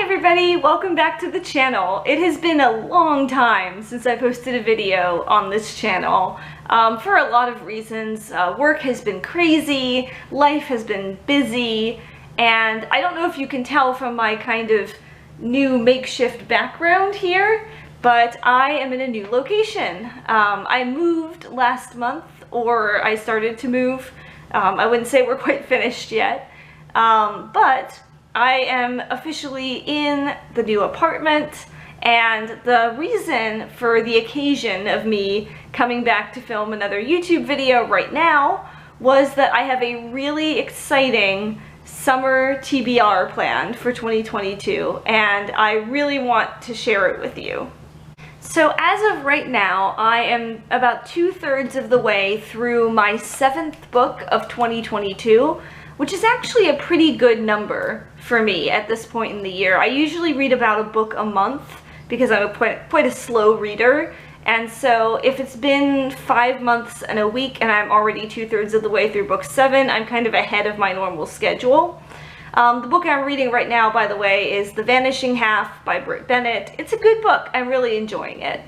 everybody, welcome back to the channel. It has been a long time since I posted a video on this channel for a lot of reasons. Work has been crazy, life has been busy, and I don't know if you can tell from my kind of new makeshift background here, but I am in a new location. I moved last month, or I started to move. I wouldn't say we're quite finished yet, but I am officially in the new apartment, and the reason for the occasion of me coming back to film another YouTube video right now was that I have a really exciting summer TBR planned for 2022, and I really want to share it with you. So as of right now, I am about 2/3 of the way through my 7th book of 2022, which is actually a pretty good number for me at this point in the year. I usually read about a book a month because I'm quite a slow reader, and so if it's been 5 months and a week and I'm already 2/3 of the way through book 7, I'm kind of ahead of my normal schedule. The book I'm reading right now, by the way, is The Vanishing Half by Brit Bennett. It's a good book. I'm really enjoying it.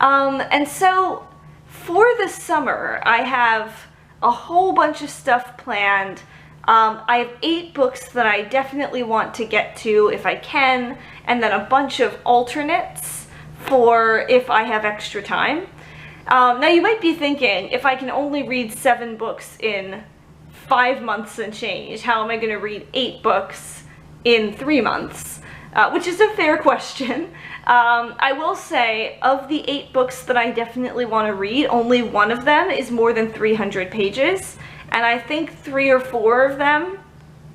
And so for the summer, I have a whole bunch of stuff planned. I have 8 books that I definitely want to get to if I can, and then a bunch of alternates for if I have extra time. Now you might be thinking, if I can only read 7 books in 5 months and change, how am I going to read 8 books in 3 months? Which is a fair question. I will say, of the 8 books that I definitely want to read, only one of them is more than 300 pages. And I think 3 or 4 of them,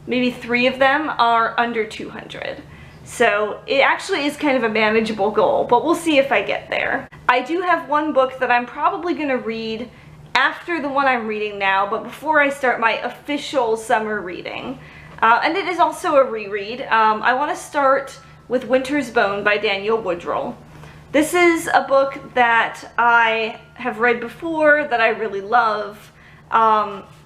maybe 3 of them, are under 200. So it actually is kind of a manageable goal, but we'll see if I get there. I do have one book that I'm probably going to read after the one I'm reading now, but before I start my official summer reading. And it is also a reread. I want to start with Winter's Bone by Daniel Woodrell. This is a book that I have read before, that I really love.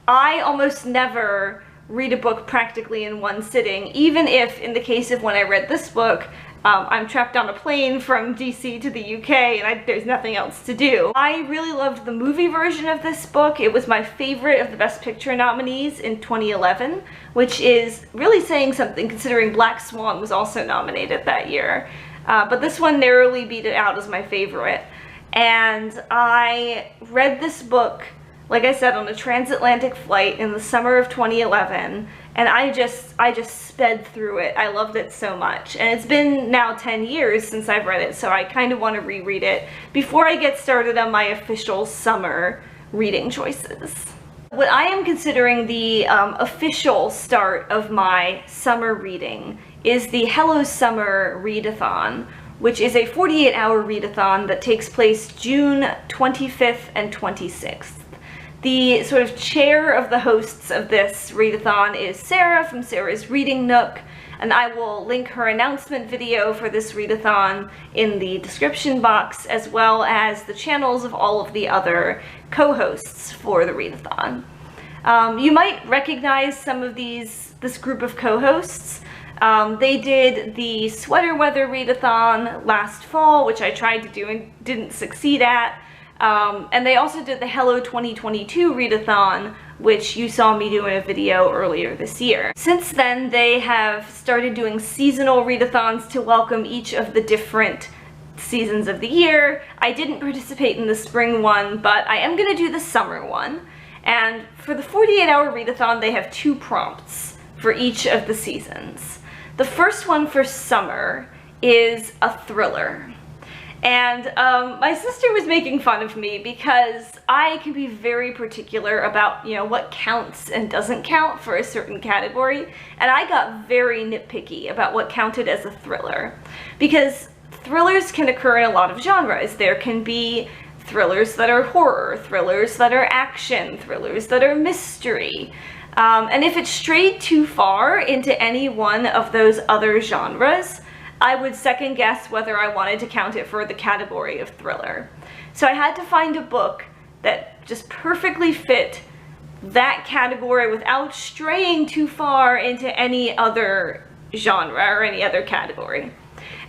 I almost never read a book practically in one sitting, even if, in the case of when I read this book, I'm trapped on a plane from DC to the UK and there's nothing else to do. I really loved the movie version of this book. It was my favorite of the Best Picture nominees in 2011, which is really saying something considering Black Swan was also nominated that year. But this one narrowly beat it out as my favorite. And I read this book, like I said, on a transatlantic flight in the summer of 2011, and I just sped through it. I loved it so much. And it's been now 10 years since I've read it, so I kind of want to reread it before I get started on my official summer reading choices. What I am considering the official start of my summer reading is the Hello Summer Readathon, which is a 48-hour readathon that takes place June 25th and 26th. The sort of chair of the hosts of this readathon is Sarah from Sarah's Reading Nook, and I will link her announcement video for this readathon in the description box, as well as the channels of all of the other co-hosts for the readathon. You might recognize some of this group of co-hosts. They did the Sweater Weather readathon last fall, which I tried to do and didn't succeed at. And they also did the Hello 2022 readathon, which you saw me do in a video earlier this year. Since then, they have started doing seasonal readathons to welcome each of the different seasons of the year. I didn't participate in the spring one, but I am going to do the summer one. And for the 48-hour readathon, they have 2 prompts for each of the seasons. The first one for summer is a thriller. And my sister was making fun of me because I can be very particular about, what counts and doesn't count for a certain category. And I got very nitpicky about what counted as a thriller. Because thrillers can occur in a lot of genres. There can be thrillers that are horror, thrillers that are action, thrillers that are mystery. And if it strayed too far into any one of those other genres, I would second guess whether I wanted to count it for the category of thriller. So I had to find a book that just perfectly fit that category without straying too far into any other genre or any other category.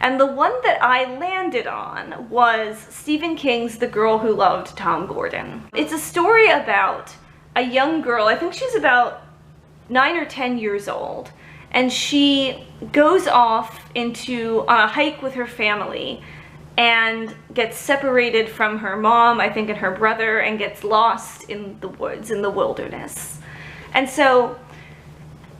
And the one that I landed on was Stephen King's The Girl Who Loved Tom Gordon. It's a story about a young girl, I think she's about 9 or 10 years old, and she goes off on a hike with her family and gets separated from her mom, I think, and her brother, and gets lost in the woods, in the wilderness. And so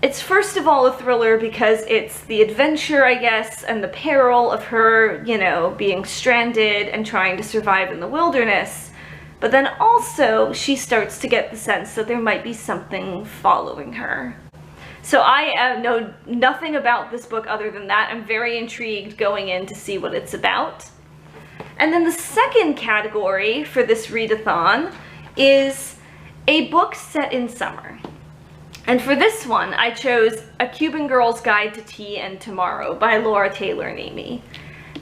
it's first of all a thriller because it's the adventure, I guess, and the peril of her, you know, being stranded and trying to survive in the wilderness. But then also she starts to get the sense that there might be something following her. So I know nothing about this book other than that. I'm very intrigued going in to see what it's about. And then the second category for this readathon is a book set in summer. And for this one, I chose A Cuban Girl's Guide to Tea and Tomorrow by Laura Taylor Namey.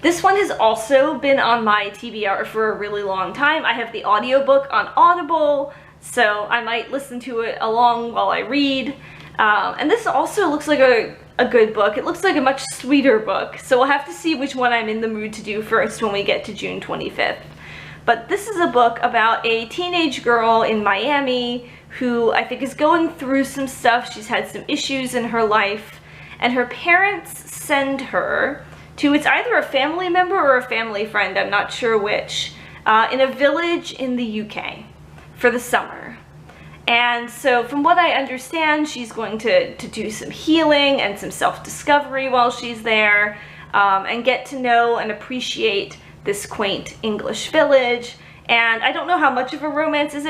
This one has also been on my TBR for a really long time. I have the audiobook on Audible, so I might listen to it along while I read. And this also looks like a good book. It looks like a much sweeter book, so we'll have to see which one I'm in the mood to do first when we get to June 25th. But this is a book about a teenage girl in Miami who I think is going through some stuff. She's had some issues in her life, and her parents send her to, it's either a family member or a family friend, I'm not sure which, in a village in the UK for the summer. And so from what I understand, she's going to do some healing and some self-discovery while she's there, and get to know and appreciate this quaint English village. And I don't know how much of a romance it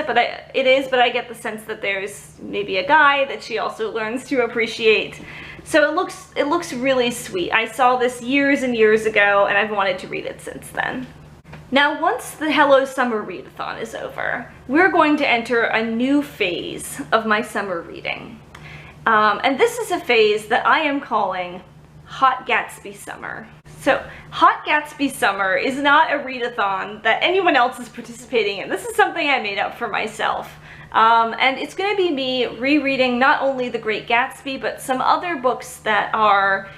is, but I get the sense that there's maybe a guy that she also learns to appreciate. So it looks really sweet. I saw this years and years ago, and I've wanted to read it since then. Now, once the Hello Summer Readathon is over, we're going to enter a new phase of my summer reading. And this is a phase that I am calling Hot Gatsby Summer. So, Hot Gatsby Summer is not a readathon that anyone else is participating in. This is something I made up for myself. And it's going to be me rereading not only The Great Gatsby, but some other books that are,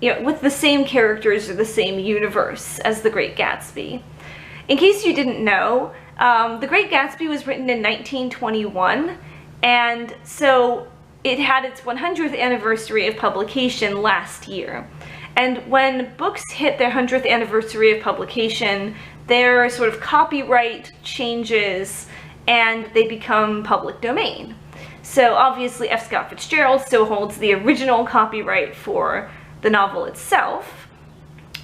you know, with the same characters or the same universe as The Great Gatsby. In case you didn't know, The Great Gatsby was written in 1921, and so it had its 100th anniversary of publication last year. And when books hit their 100th anniversary of publication, their sort of copyright changes and they become public domain. So obviously F. Scott Fitzgerald still holds the original copyright for the novel itself,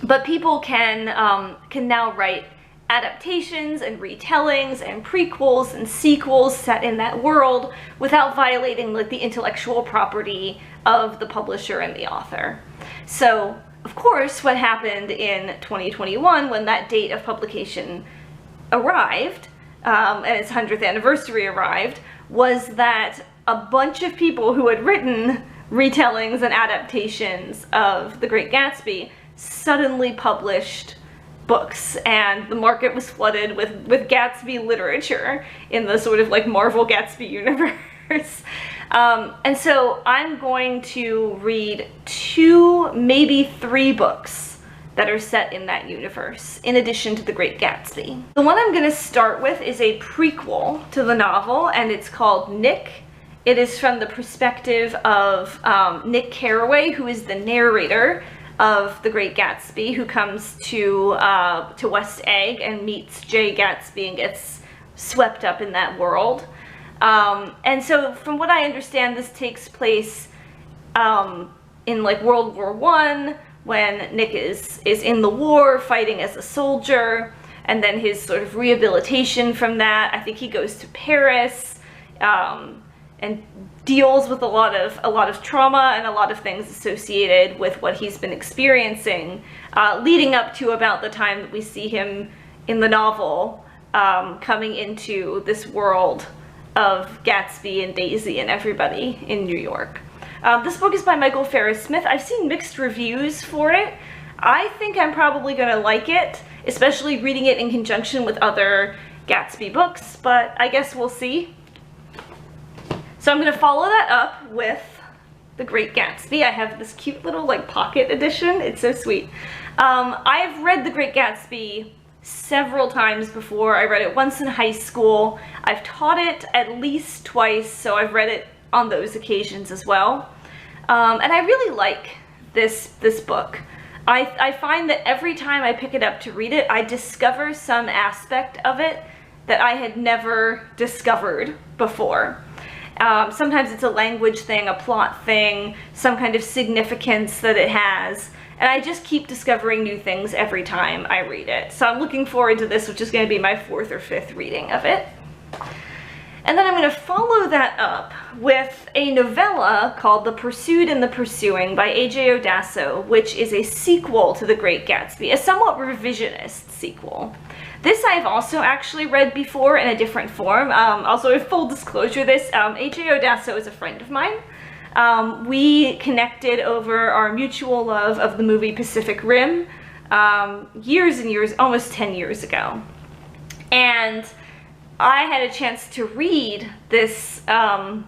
but people can now write adaptations and retellings and prequels and sequels set in that world without violating like the intellectual property of the publisher and the author. So of course what happened in 2021 when that date of publication arrived, and its 100th anniversary arrived, was that a bunch of people who had written retellings and adaptations of The Great Gatsby suddenly published books, and the market was flooded with Gatsby literature in the sort of like Marvel Gatsby universe. And so I'm going to read 2, maybe 3 books that are set in that universe, in addition to The Great Gatsby. The one I'm going to start with is a prequel to the novel, and it's called Nick. It is from the perspective of Nick Carraway, who is the narrator of The Great Gatsby, who comes to West Egg and meets Jay Gatsby and gets swept up in that world. And so from what I understand, this takes place in like World War I, when Nick is in the war fighting as a soldier, and then his sort of rehabilitation from that. I think he goes to Paris and deals with a lot of trauma and a lot of things associated with what he's been experiencing, leading up to about the time that we see him in the novel coming into this world of Gatsby and Daisy and everybody in New York. This book is by Michael Ferris Smith. I've seen mixed reviews for it. I think I'm probably going to like it, especially reading it in conjunction with other Gatsby books, but I guess we'll see. So I'm going to follow that up with The Great Gatsby. I have this cute little like pocket edition. It's so sweet. I've read The Great Gatsby several times before. I read it once in high school. I've taught it at least twice, so I've read it on those occasions as well. And I really like this book. I find that every time I pick it up to read it, I discover some aspect of it that I had never discovered before. Sometimes it's a language thing, a plot thing, some kind of significance that it has, and I just keep discovering new things every time I read it. So I'm looking forward to this, which is going to be my 4th or 5th reading of it. And then I'm going to follow that up with a novella called The Pursued and the Pursuing by A.J. Odasso, which is a sequel to The Great Gatsby, a somewhat revisionist sequel. This I've also actually read before in a different form. Also, in full disclosure, this A.J. Odasso is a friend of mine. We connected over our mutual love of the movie Pacific Rim years and years, almost 10 years ago. And I had a chance to read this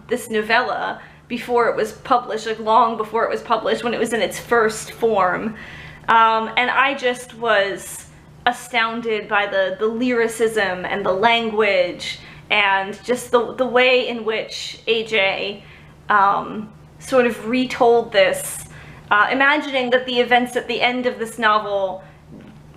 this novella before it was published, like long before it was published, when it was in its first form. And I just was astounded by the lyricism and the language and just the way in which AJ sort of retold this, imagining that the events at the end of this novel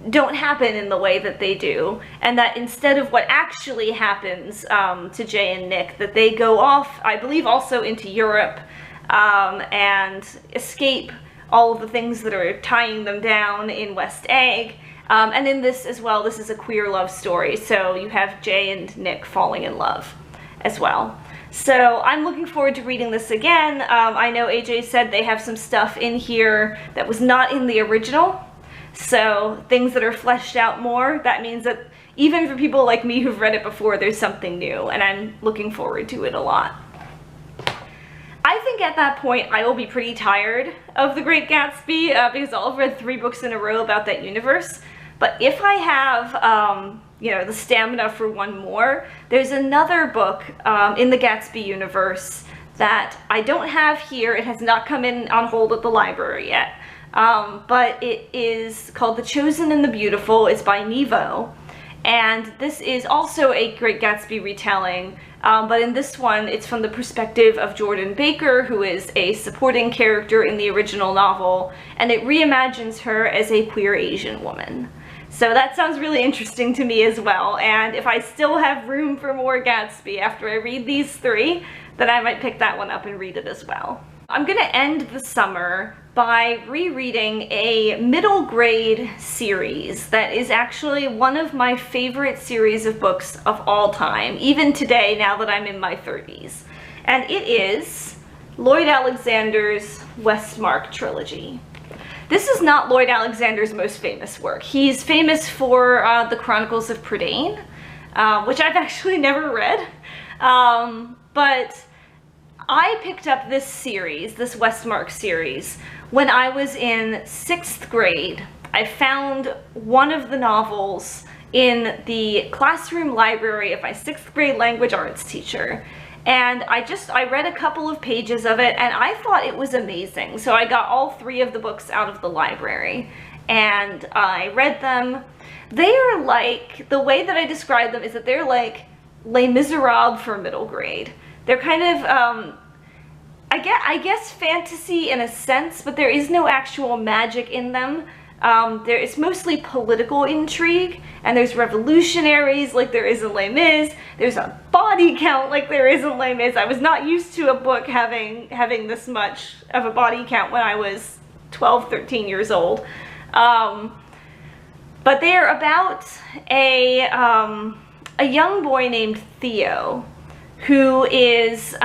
don't happen in the way that they do, and that instead of what actually happens to Jay and Nick, that they go off, I believe, also into Europe and escape all of the things that are tying them down in West Egg. And in this as well, this is a queer love story, so you have Jay and Nick falling in love as well. So I'm looking forward to reading this again. I know AJ said they have some stuff in here that was not in the original, so things that are fleshed out more. That means that even for people like me who've read it before, there's something new, and I'm looking forward to it a lot. I think at that point I will be pretty tired of The Great Gatsby because I'll have read 3 books in a row about that universe. But if I have, you know, the stamina for one more, there's another book in the Gatsby universe that I don't have here. It has not come in on hold at the library yet. But it is called The Chosen and the Beautiful. It's by Nevo. And this is also a Great Gatsby retelling, but in this one, it's from the perspective of Jordan Baker, who is a supporting character in the original novel, and it reimagines her as a queer Asian woman. So that sounds really interesting to me as well, and if I still have room for more Gatsby after I read these 3, then I might pick that one up and read it as well. I'm gonna end the summer by rereading a middle grade series that is actually one of my favorite series of books of all time, even today, now that I'm in my 30s. And it is Lloyd Alexander's Westmarc trilogy. This is not Lloyd Alexander's most famous work. He's famous for the Chronicles of Prydain, which I've actually never read, but I picked up this series, this Westmarc series, when I was in 6th grade. I found one of the novels in the classroom library of my 6th grade language arts teacher. And I read a couple of pages of it and I thought it was amazing. So I got all 3 of the books out of the library and I read them. They are like, the way that I describe them is that they're like Les Miserables for middle grade. They're kind of, I guess fantasy in a sense, but there is no actual magic in them. It's mostly political intrigue, and there's revolutionaries like there is in Les Mis. There's a body count like there is in Les Mis. I was not used to a book having this much of a body count when I was 12, 13 years old. But they are about a young boy named Theo, who is,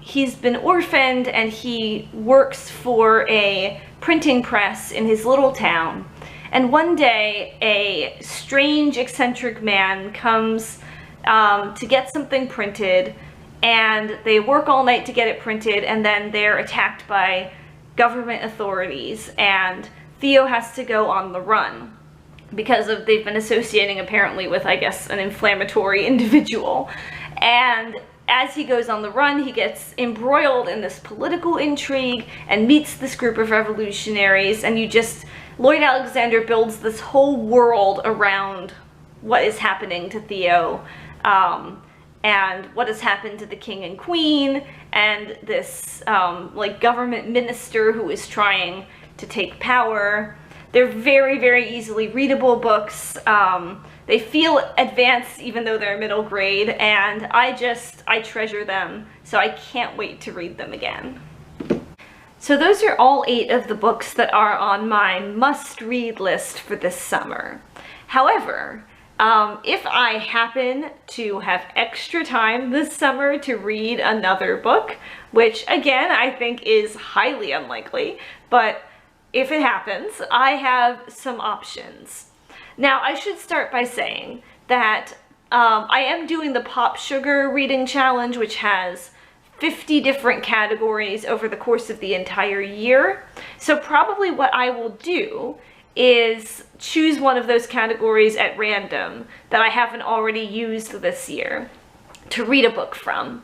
he's been orphaned and he works for a printing press in his little town. And one day a strange, eccentric man comes to get something printed, and they work all night to get it printed, and then they're attacked by government authorities, and Theo has to go on the run because they've been associating apparently with, I guess, an inflammatory individual. And as he goes on the run, he gets embroiled in this political intrigue and meets this group of revolutionaries, and Lloyd Alexander builds this whole world around what is happening to Theo, and what has happened to the king and queen, and this like government minister who is trying to take power. They're very, very easily readable books. They feel advanced even though they're middle grade, and I treasure them, so I can't wait to read them again. So those are all 8 of the books that are on my must-read list for this summer. However, if I happen to have extra time this summer to read another book, which again I think is highly unlikely, but if it happens, I have some options. Now, I should start by saying that I am doing the Pop Sugar reading challenge, which has 50 different categories over the course of the entire year. So probably what I will do is choose one of those categories at random that I haven't already used this year to read a book from,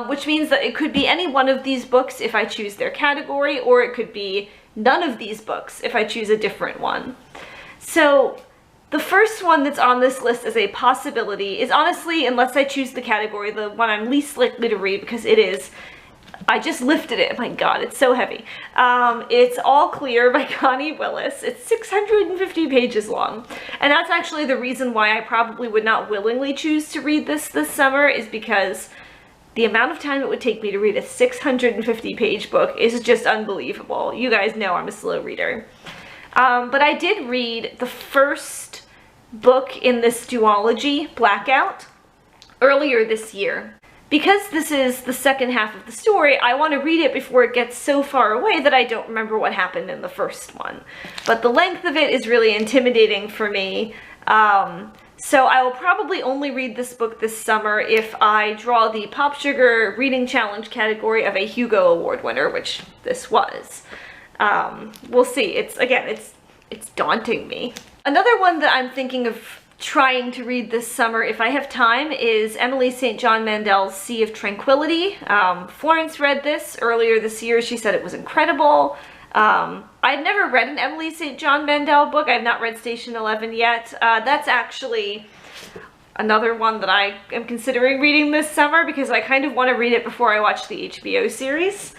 which means that it could be any one of these books if I choose their category, or it could be none of these books if I choose a different one. So the first one that's on this list as a possibility is honestly, unless I choose the category, the one I'm least likely to read, because it is, I just lifted it, my god, it's so heavy. It's All Clear by Connie Willis. It's 650 pages long, and that's actually the reason why I probably would not willingly choose to read this summer, is because the amount of time it would take me to read a 650 page book is just unbelievable. You guys know I'm a slow reader. But I did read the first book in this duology, Blackout, earlier this year. Because this is the second half of the story, I want to read it before it gets so far away that I don't remember what happened in the first one. But the length of it is really intimidating for me. So I will probably only read this book this summer if I draw the Pop Sugar Reading Challenge category of a Hugo Award winner, which this was. We'll see. It's daunting me. Another one that I'm thinking of trying to read this summer if I have time is Emily St. John Mandel's Sea of Tranquility. Florence read this earlier this year. She said it was incredible. I've never read an Emily St. John Mandel book. I've not read Station 11 yet. That's actually another one that I am considering reading this summer because I kind of want to read it before I watch the HBO series.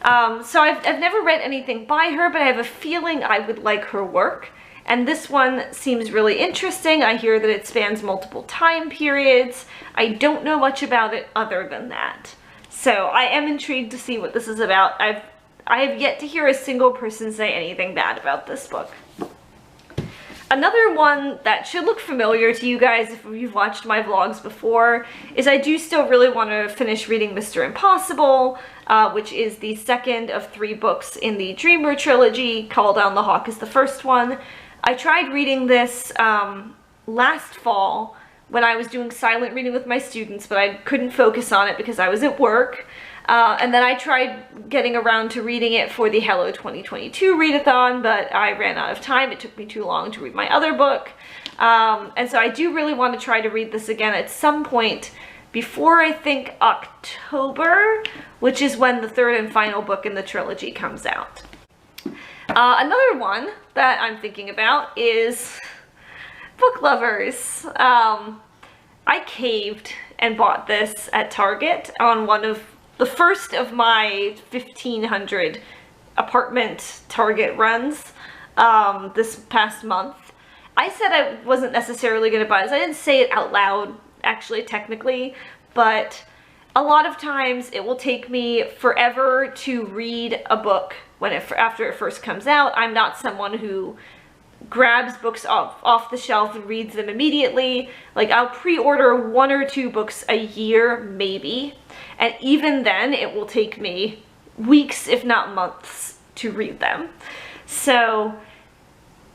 So I've never read anything by her, but I have a feeling I would like her work. And this one seems really interesting. I hear that it spans multiple time periods. I don't know much about it other than that. So I am intrigued to see what this is about. I have yet to hear a single person say anything bad about this book. Another one that should look familiar to you guys if you've watched my vlogs before is I do still really want to finish reading Mr. Impossible, which is the second of 3 books in the Dreamer trilogy. Call Down the Hawk is the first one. I tried reading this last fall when I was doing silent reading with my students, but I couldn't focus on it because I was at work. And then I tried getting around to reading it for the Hello 2022 readathon, but I ran out of time. It took me too long to read my other book. And so I do really want to try to read this again at some point before, I think, October, which is when the 3rd and final book in the trilogy comes out. Another one that I'm thinking about is Book Lovers. I caved and bought this at Target on one of the first of my 1,500 apartment Target runs this past month. I said I wasn't necessarily going to buy this. I didn't say it out loud, actually, technically, but a lot of times it will take me forever to read a book after it first comes out. I'm not someone who grabs books off the shelf and reads them immediately. Like, I'll pre-order 1 or 2 books a year, maybe. And even then, it will take me weeks, if not months, to read them. So,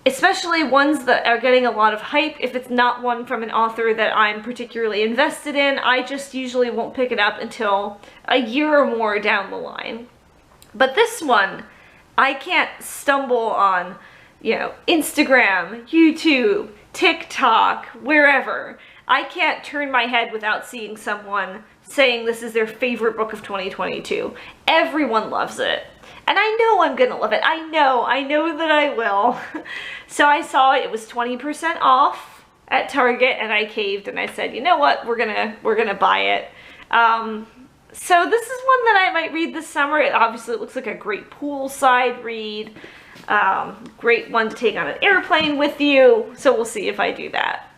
especially ones that are getting a lot of hype, if it's not one from an author that I'm particularly invested in, I just usually won't pick it up until a year or more down the line. But this one, I can't stumble on, you know, Instagram, YouTube, TikTok, wherever. I can't turn my head without seeing someone saying this is their favorite book of 2022. Everyone loves it. And I know I'm gonna love it. I know that I will. So I saw it was 20% off at Target, and I caved and I said, you know what, we're gonna buy it. So this is one that I might read this summer. It obviously looks like a great poolside read. Great one to take on an airplane with you. So we'll see if I do that.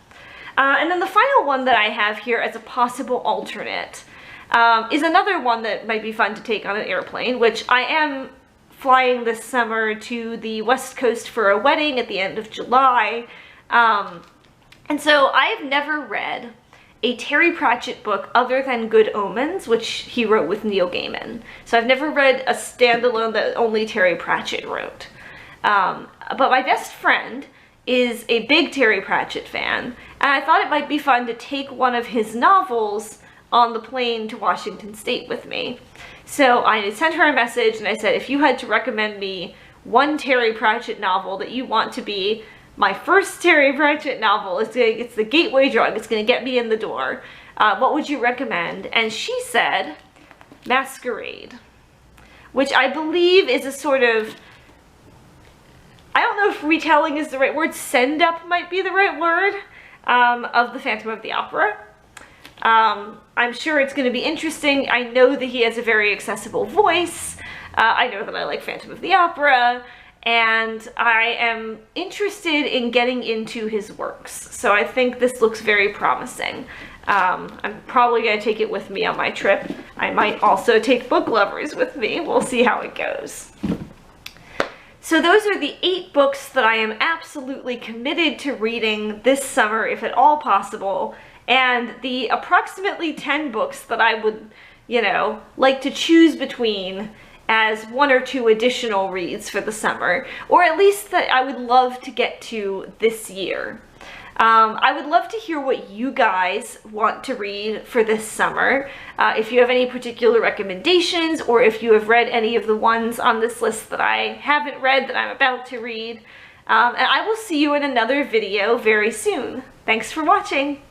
And then the final one that I have here as a possible alternate is another one that might be fun to take on an airplane, which I am flying this summer to the West Coast for a wedding at the end of July. And so I've never read a Terry Pratchett book other than Good Omens, which he wrote with Neil Gaiman. So I've never read a standalone that only Terry Pratchett wrote. But my best friend is a big Terry Pratchett fan, and I thought it might be fun to take one of his novels on the plane to Washington State with me. So I sent her a message and I said, if you had to recommend me one Terry Pratchett novel that you want to be my first Terry Pratchett novel, it's the gateway drug, it's going to get me in the door, what would you recommend? And she said Masquerade, which I believe is a sort of, I don't know if retelling is the right word, send-up might be the right word, of the Phantom of the Opera. I'm sure it's going to be interesting. I know that he has a very accessible voice. I know that I like Phantom of the Opera, and I am interested in getting into his works. So I think this looks very promising. I'm probably going to take it with me on my trip. I might also take book lovers with me. We'll see how it goes. So those are the 8 books that I am absolutely committed to reading this summer, if at all possible, and the approximately 10 books that I would, you know, like to choose between as 1 or 2 additional reads for the summer, or at least that I would love to get to this year. I would love to hear what you guys want to read for this summer. If you have any particular recommendations, or if you have read any of the ones on this list that I haven't read that I'm about to read. And I will see you in another video very soon. Thanks for watching.